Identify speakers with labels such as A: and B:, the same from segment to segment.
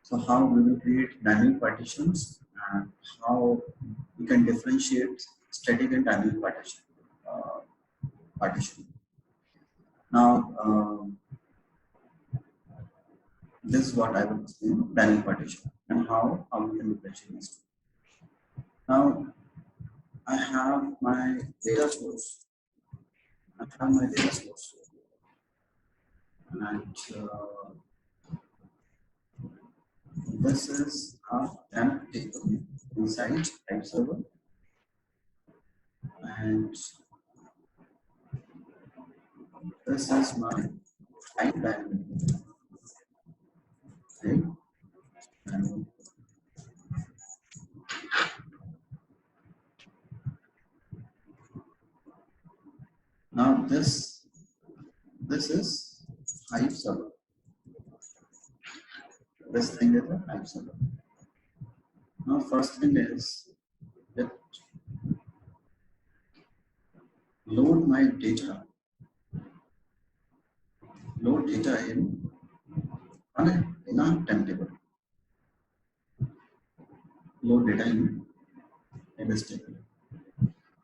A: So how we will create dynamic partitions and how we can differentiate static and dynamic partition. Now, this is what I will explain: dynamic partition and how we can differentiate these two. Now, I have my data source. And this is a temp table inside Type server, and this is my type dynamic. Okay. And now this is Hive server. This thing is a Hive server. Now first thing is that load data in a temp table. Load data in this table.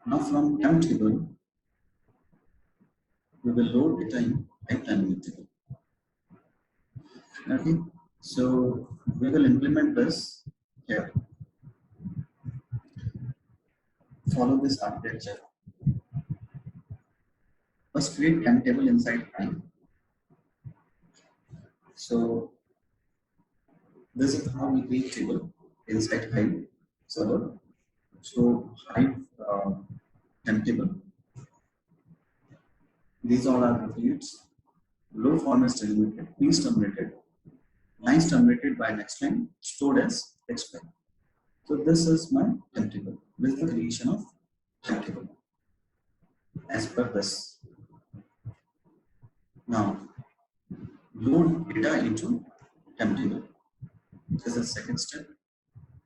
A: Now from temp table, we will load data in type dynamic table. Okay, so we will implement this here. Follow this architecture. First, create temp table inside Hive. So this is how we create table inside Hive server. So Hive temp table. These all are the fields. Low form is terminated, piece terminated, lines terminated by next line, stored as text file. So this is my temp table. This is the creation of temp table as per this. Now load data into temp table. This is the second step.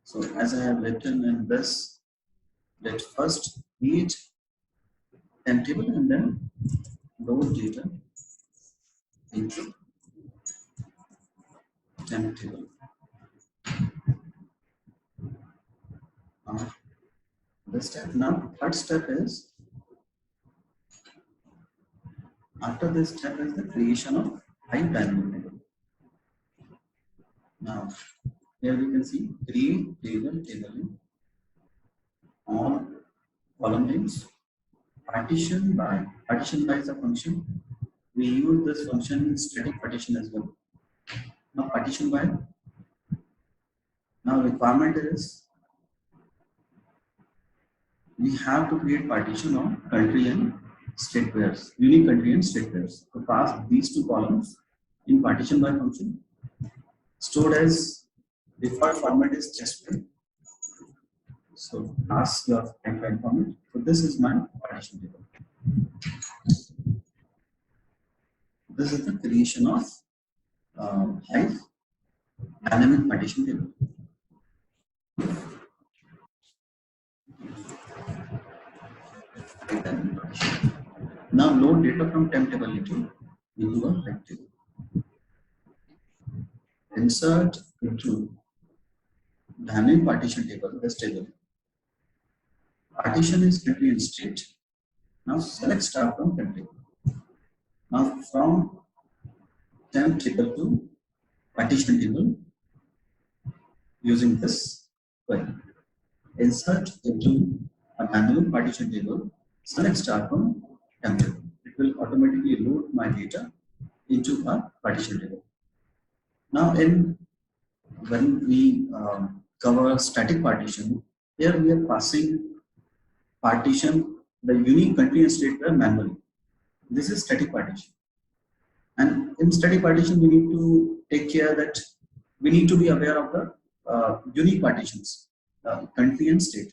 A: So as I have written in this, let's first create temp table and then load data into temp table. This step. Now third step is, after this step is the creation of Hive dynamic table. Now here we can see create table in all column names. Partition by is a function. We use this function in static partition as well. Now partition by. Now requirement is we have to create partition on country and state pairs, unique country and state pairs. To pass these two columns in partition by function. Stored as default format is just file. So pass your file format. So this is my partition table. This is the creation of Hive dynamic partition table. Now load data from temp table into a Hive table. Insert into dynamic partition table, this table. Partition is country and state. Now select star from temp table. Now from temp table to partition table using this query. Insert into a dynamic partition table, select star from temp table. It will automatically load my data into a partition table. Now when we cover static partition, here we are passing partition the unique country and state pair manually. This is static partition. And in static partition, we need to take care that we need to be aware of the unique partitions, country and state.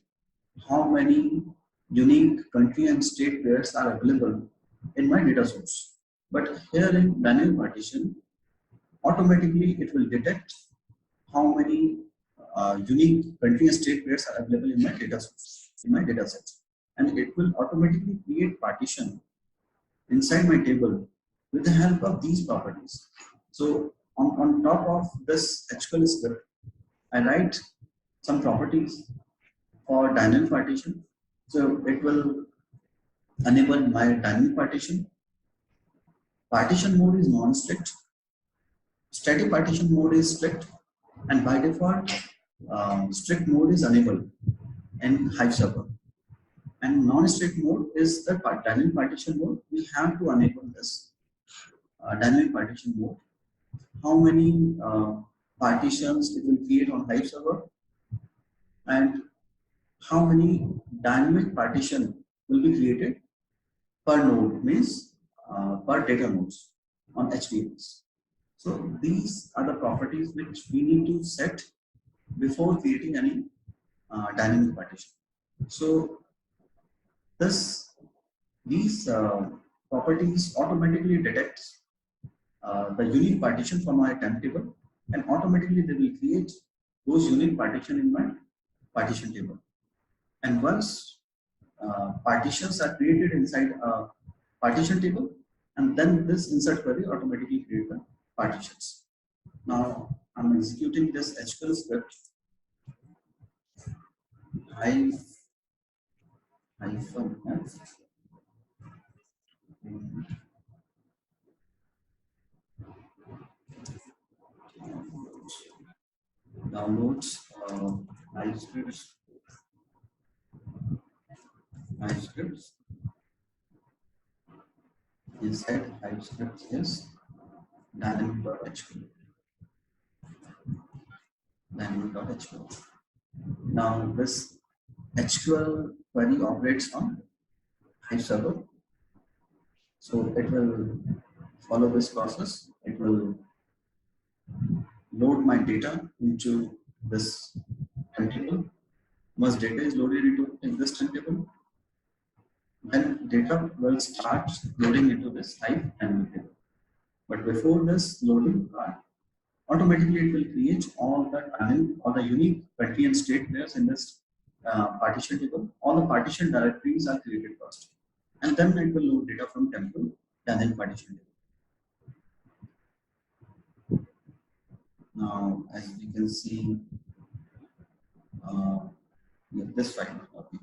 A: How many unique country and state pairs are available in my data source. But here in dynamic partition, automatically it will detect how many unique country and state pairs are available in my data source, in my data set. And it will automatically create partition inside my table with the help of these properties. So on top of this SQL script, I write some properties for dynamic partition. So it will enable my dynamic partition. Partition mode is non-strict. Static partition mode is strict, and by default, strict mode is enabled in Hive server. And non-strict mode is the dynamic partition mode. We have to enable this dynamic partition mode. How many partitions it will create on Hive server, and how many dynamic partition will be created per node, means per data nodes on HDFS. So these are the properties which we need to set before creating any dynamic partition. So these properties automatically detects the unique partition from my temp table, and automatically they will create those unique partition in my partition table. And once partitions are created inside a partition table, and then this insert query automatically creates the partitions. Now I'm executing this SQL script. Hive hyphen f downloads Hive scripts. Hive scripts inside Hive scripts is dynamic.hq. Dynamic.hq. Now this HQL query operates on Hive server. So it will follow this process. It will load my data into this table. Once data is loaded into this table, then data will start loading into this Hive table. But before this loading part, automatically it will create all the unique country and state pairs in this partition table. All the partition directories are created first, and then it will load data from temple and then partition table. Now, as you can see, this file, okay,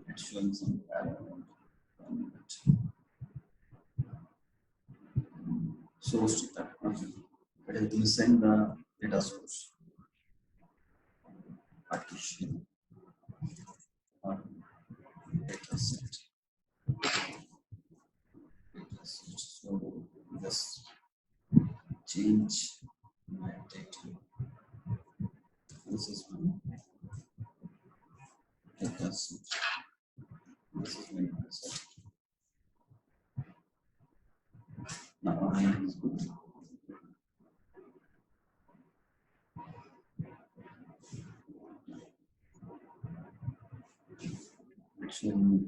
A: it's showing some error. Source data, okay. It is missing the data source. Partition or data set. So just change my data. This is my data set. This is my data set. Now is good. Actually,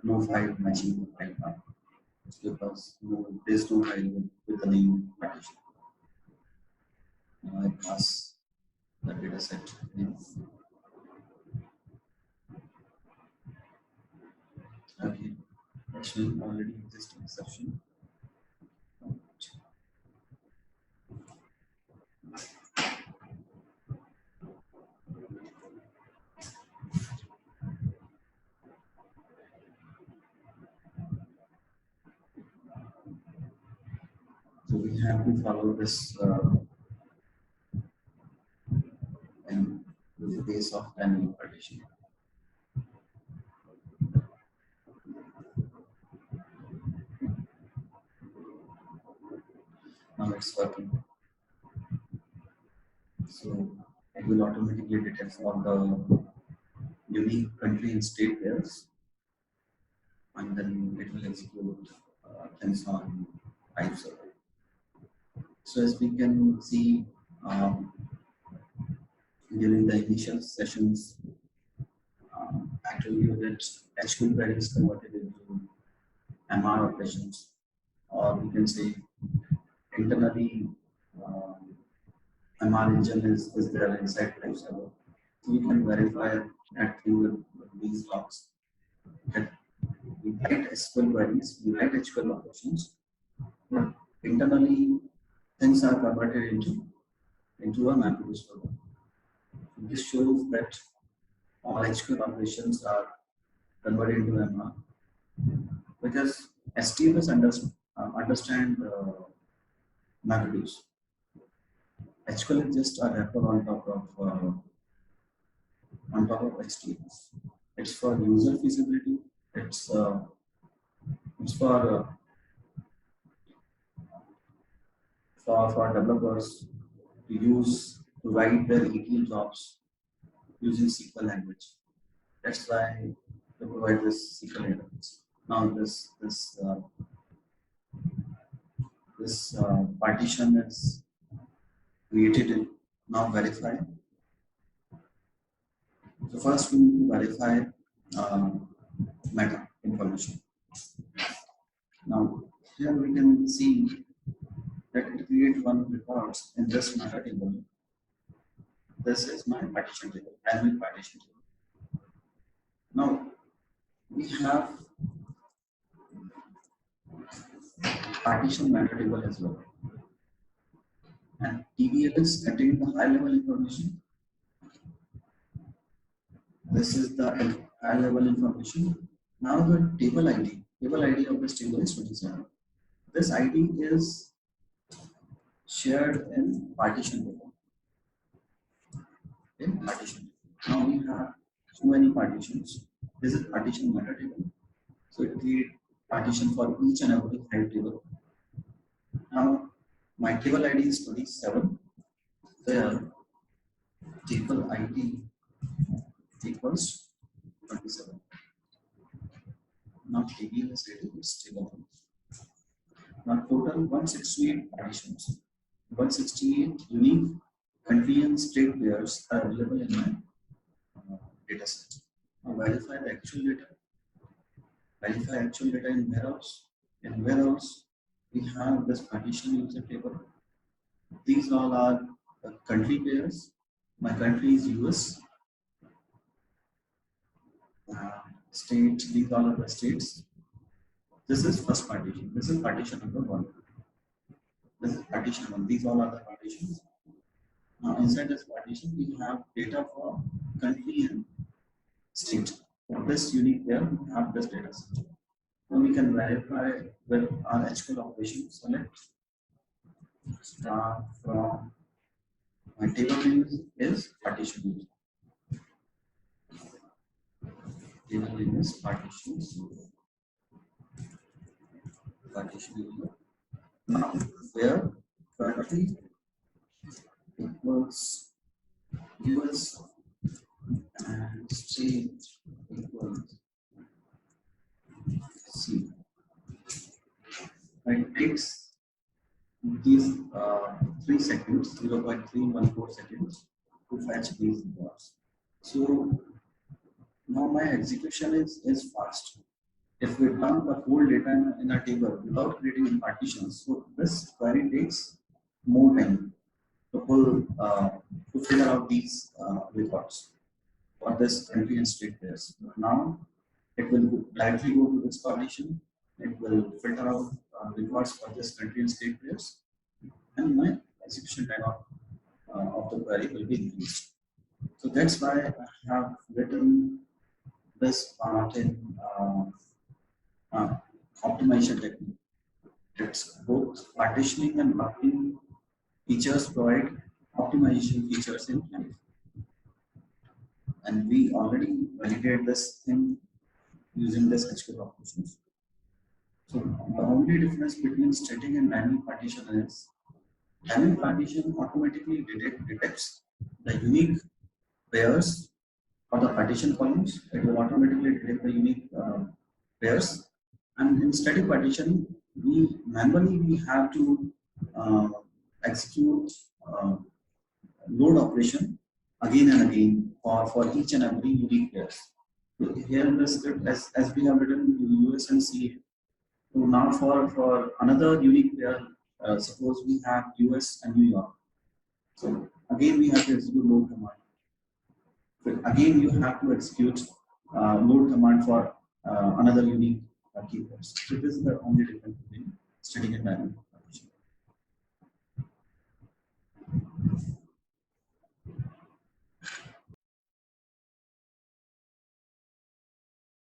A: no file matching the file path because there's no file with the name partition. Now I pass the data set name. Okay, actually already existing exception. So we have to follow this and with the base of dynamic partition. Now it's working. So it will automatically detect all the unique country and state pairs, and then it will execute things on Hive server. So as we can see, during the initial sessions, actually that SQL query is converted into MR operations, or we can say internally MR engine is there inside Hive server. So we can verify that thing with these logs. That we write SQL queries, we write SQL operations, but internally things are converted into a MapReduce program. This shows that all SQL operations are converted into MR because STMS understand MapReduce. SQL is just a wrapper on top of HTML. It's for user feasibility. It's for developers to use to write their ETL jobs using SQL language. That's why they provide this SQL interface. Now this partition is created. Now verify. So first we need to verify meta information. Now here we can see that it create one records in this meta table. This is my partition table, admin partition table. Now we have partition meta table as well. And TBLs contain the high level information. This is the high level information. Now the table ID of this table is 27. This ID is shared in partition table. In partition. Now we have so many partitions. This is partition meta table. So it creates partition for each and every head table. Now my table ID is 27. Where table ID equals 27. Now table is ready, it's table. Now total 168 partitions. 168 unique country and state pairs are available in my data set. Now verify the actual data. Verify actual data in warehouse. In warehouse, we have this partition user table. These all are the country pairs. My country is US. State, these all are the states. This is first partition. This is partition number 1. This is partition 1. These all are the partitions. Now inside this partition, we have data for country and state. For this unique pair, we have this data set. Now we can verify with our SQL operation. Select start from my table name is partition user. Table name is partition user. Partition user. Now where country equals US and state equals C. It takes these 3 seconds, 0.314 seconds to fetch these records. So now my execution is fast. If we dump the whole data in a table without creating any partitions, so this query takes more time to pull to figure out these records for this country and state pairs. Now it will directly go to this partition. It will filter out records for this country and state pairs, and my execution time of the query will be increased. So that's why I have written this part in optimization technique. It's both partitioning and bucketing features provide optimization features in life. And we already validated this thing using this SQL operations. So the only difference between static and dynamic partition is dynamic partition automatically detects the unique pairs or the partition columns. It will automatically detect the unique pairs. And in static partition, we manually have to execute load operation again and again for each and every unique pairs. So here in the script, as we have written US and CA. So now for another unique pair, suppose we have US and New York. So again we have to execute load command. So again you have to execute load command for another unique keywords. So this is the only difference between static and dynamic.